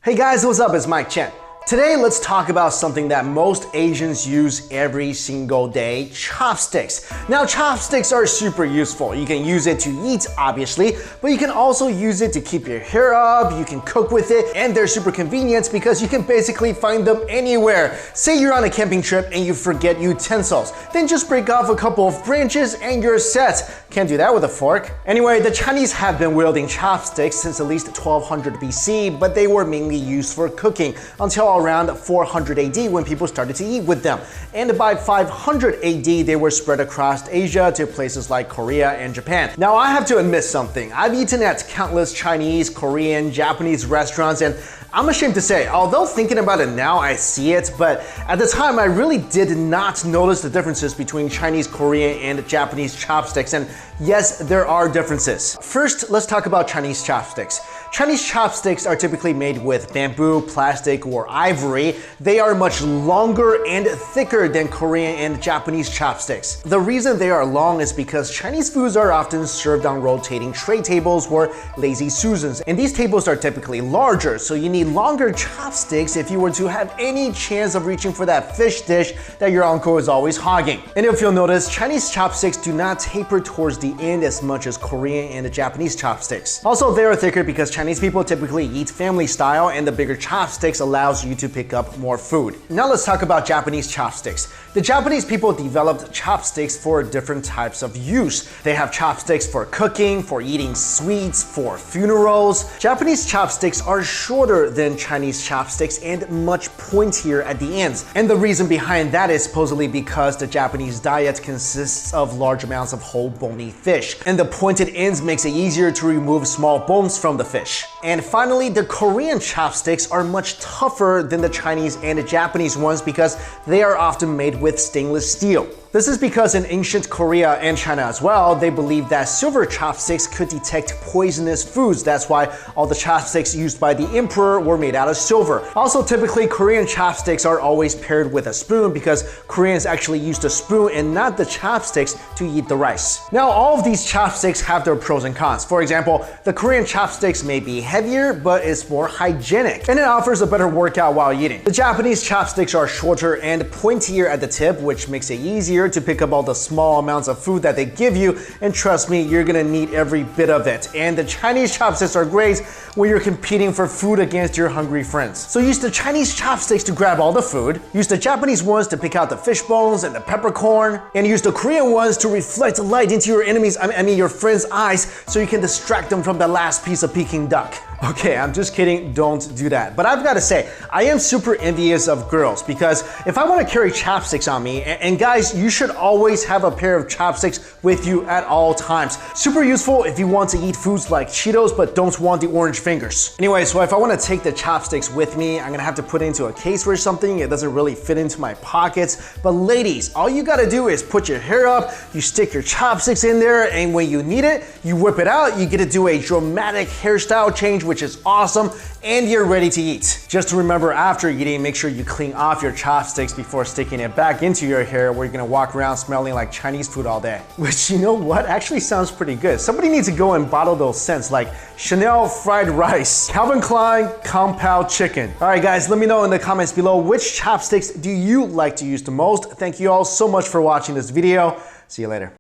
Hey guys, what's up? It's Mikexingchen. Today, let's talk about something that most Asians use every single day, chopsticks. Now, chopsticks are super useful. You can use it to eat, obviously, but you can also use it to keep your hair up, you can cook with it, and they're super convenient because you can basically find them anywhere. Say you're on a camping trip and you forget utensils, then just break off a couple of branches and you're set. Can't do that with a fork. Anyway, the Chinese have been wielding chopsticks since at least 1200 BC, but they were mainly used for cooking until around 400 AD when people started to eat with them. And by 500 AD, they were spread across Asia to places like Korea and Japan. Now, I have to admit something. I've eaten at countless Chinese, Korean, Japanese restaurants, and I'm ashamed to say, although thinking about it now, I see it, but at the time, I really did not notice the differences between Chinese, Korean, and Japanese chopsticks, and yes, there are differences. First, let's talk about Chinese chopsticks. Chinese chopsticks are typically made with bamboo, plastic, or ivory. They are much longer and thicker than Korean and Japanese chopsticks. The reason they are long is because Chinese foods are often served on rotating tray tables or lazy susans, and these tables are typically larger, so you need longer chopsticks if you were to have any chance of reaching for that fish dish that your uncle is always hogging. And if you'll notice, Chinese chopsticks do not taper towards the end as much as Korean and Japanese chopsticks. Also, they are thicker because Chinese people typically eat family style, and the bigger chopsticks allows you to pick up more food. Now let's talk about Japanese chopsticks. The Japanese people developed chopsticks for different types of use. They have chopsticks for cooking, for eating sweets, for funerals. Japanese chopsticks are shorter than Chinese chopsticks and much pointier at the ends. And the reason behind that is supposedly because the Japanese diet consists of large amounts of whole bony fish, and the pointed ends makes it easier to remove small bones from the fish. And finally, the Korean chopsticks are much tougher than the Chinese and the Japanese ones because they are often made with stainless steel. This is because in ancient Korea and China as well, they believed that silver chopsticks could detect poisonous foods. That's why all the chopsticks used by the emperor were made out of silver. Also, typically Korean chopsticks are always paired with a spoon because Koreans actually used a spoon and not the chopsticks to eat the rice. Now, all of these chopsticks have their pros and cons. For example, the Korean chopsticks may be heavier, but it's more hygienic, and it offers a better workout while eating. The Japanese chopsticks are shorter and pointier at the tip, which makes it easier to pick up all the small amounts of food that they give you, and trust me, you're gonna need every bit of it. And the Chinese chopsticks are great when you're competing for food against your hungry friends. So use the Chinese chopsticks to grab all the food, use the Japanese ones to pick out the fish bones and the peppercorn, and use the Korean ones to reflect light into your enemies, I mean your friends' eyes, so you can distract them from the last piece of Peking duck. Okay, I'm just kidding, don't do that. But I've gotta say, I am super envious of girls because if I wanna carry chopsticks on me, and guys, you should always have a pair of chopsticks with you at all times. Super useful if you want to eat foods like Cheetos but don't want the orange fingers. Anyway, so if I wanna take the chopsticks with me, I'm gonna have to put it into a case or something. It doesn't really fit into my pockets. But ladies, all you gotta do is put your hair up, you stick your chopsticks in there, and when you need it, you whip it out, you get to do a dramatic hairstyle change, which is awesome, and you're ready to eat. Just to remember, after eating, make sure you clean off your chopsticks before sticking it back into your hair, where you're gonna walk around smelling like Chinese food all day. Which, you know what, actually sounds pretty good. Somebody needs to go and bottle those scents like Chanel fried rice, Calvin Klein compound chicken. All right guys, let me know in the comments below, which chopsticks do you like to use the most? Thank you all so much for watching this video. See you later.